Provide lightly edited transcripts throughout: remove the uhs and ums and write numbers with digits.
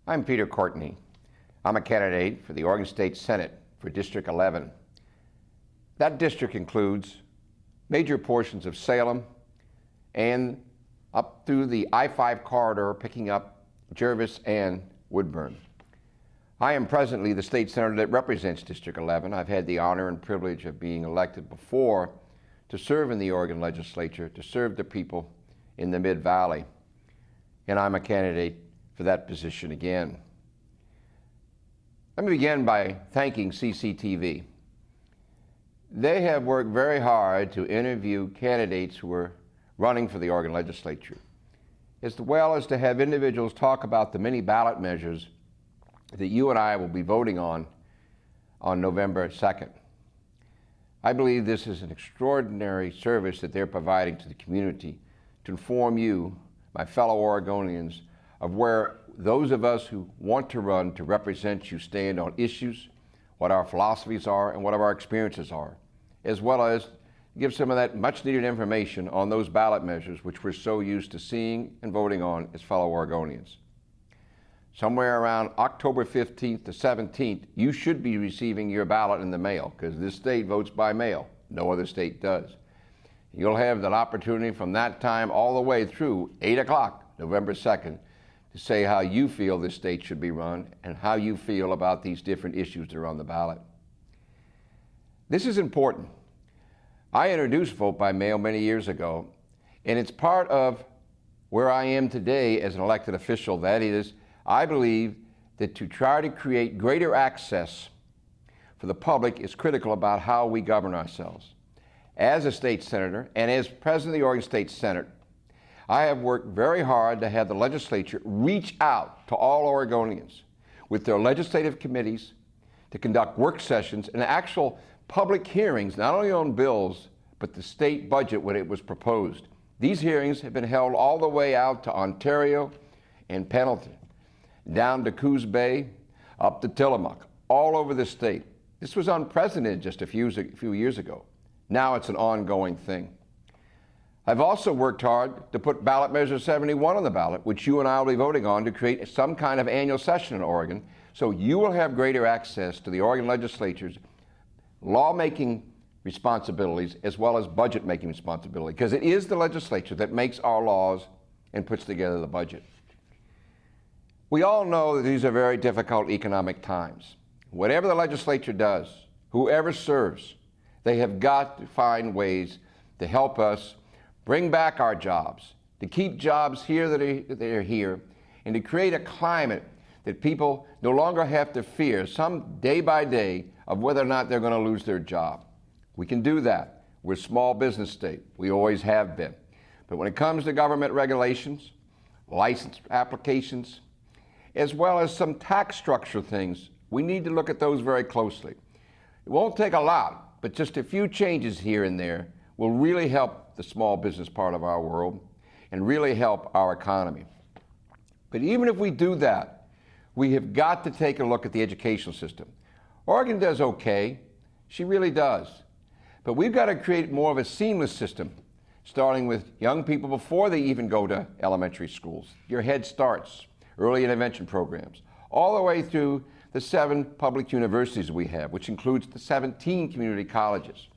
I'm Peter Courtney. I'm a candidate for the Oregon State Senate for District 11. That district includes major portions of Salem and up through the I-5 corridor, picking up Jervis and Woodburn. I am presently the state senator that represents District 11. I've had the honor and privilege of being elected before to serve in the Oregon legislature, to serve the people in the Mid-Valley. And I'm a candidate for that position again. Let me begin by thanking CCTV. They have worked very hard to interview candidates who are running for the Oregon legislature, as well as to have individuals talk about the many ballot measures that you and I will be voting on November 2nd. I believe this is an extraordinary service that they're providing to the community to inform you, my fellow Oregonians, of where those of us who want to run to represent you stand on issues, what our philosophies are, and what our experiences are, as well as give some of that much needed information on those ballot measures which we're so used to seeing and voting on as fellow Oregonians. Somewhere around October 15th to 17th, you should be receiving your ballot in the mail, because this state votes by mail. No other state does. You'll have that opportunity from that time all the way through 8 o'clock, November 2nd, to say how you feel this state should be run and how you feel about these different issues that are on the ballot. This is important. I introduced vote by mail many years ago, and it's part of where I am today as an elected official. That is, I believe that to try to create greater access for the public is critical about how we govern ourselves. As a state senator and as president of the Oregon State Senate, I have worked very hard to have the legislature reach out to all Oregonians with their legislative committees to conduct work sessions and actual public hearings, not only on bills, but the state budget when it was proposed. These hearings have been held all the way out to Ontario and Pendleton, down to Coos Bay, up to Tillamook, all over the state. This was unprecedented just a few years ago. Now it's an ongoing thing. I've also worked hard to put ballot measure 71 on the ballot, which you and I will be voting on, to create some kind of annual session in Oregon, so you will have greater access to the Oregon legislature's lawmaking responsibilities as well as budget making responsibility, because it is the legislature that makes our laws and puts together the budget. We all know that these are very difficult economic times. Whatever the legislature does, whoever serves, they have got to find ways to help us bring back our jobs, to keep jobs here that are here, and to create a climate that people no longer have to fear some day by day of whether or not they're going to lose their job. We can do that. We're a small business state. We always have been. But when it comes to government regulations, license applications, as well as some tax structure things, we need to look at those very closely. It won't take a lot, but just a few changes here and there will really help the small business part of our world and really help our economy. But even if we do that, we have got to take a look at the educational system. Oregon does okay, she really does. But we've got to create more of a seamless system, starting with young people before they even go to elementary schools, your Head Starts, early intervention programs, all the way through the 7 public universities we have, which includes the 17 community colleges.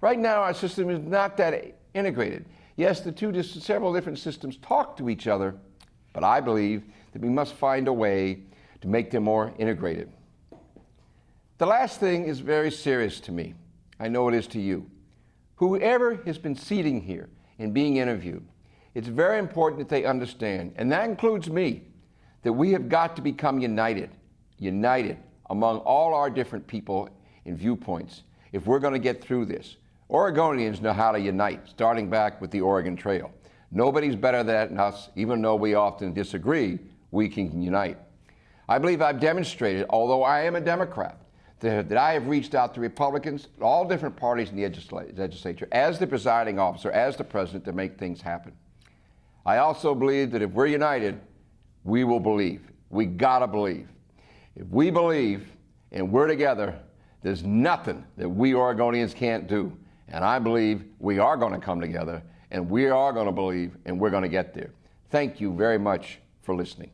Right now, our system is not that integrated. Yes, several different systems talk to each other, but I believe that we must find a way to make them more integrated. The last thing is very serious to me. I know it is to you. Whoever has been sitting here and being interviewed, it's very important that they understand, and that includes me, that we have got to become united among all our different people and viewpoints if we're going to get through this. Oregonians know how to unite, starting back with the Oregon Trail. Nobody's better than us, even though we often disagree, we can unite. I believe I've demonstrated, although I am a Democrat, that I have reached out to Republicans, all different parties in the legislature, as the presiding officer, as the president, to make things happen. I also believe that if we're united, we will believe. We gotta believe. If we believe and we're together, there's nothing that we Oregonians can't do. And I believe we are going to come together, and we are going to believe, and we're going to get there. Thank you very much for listening.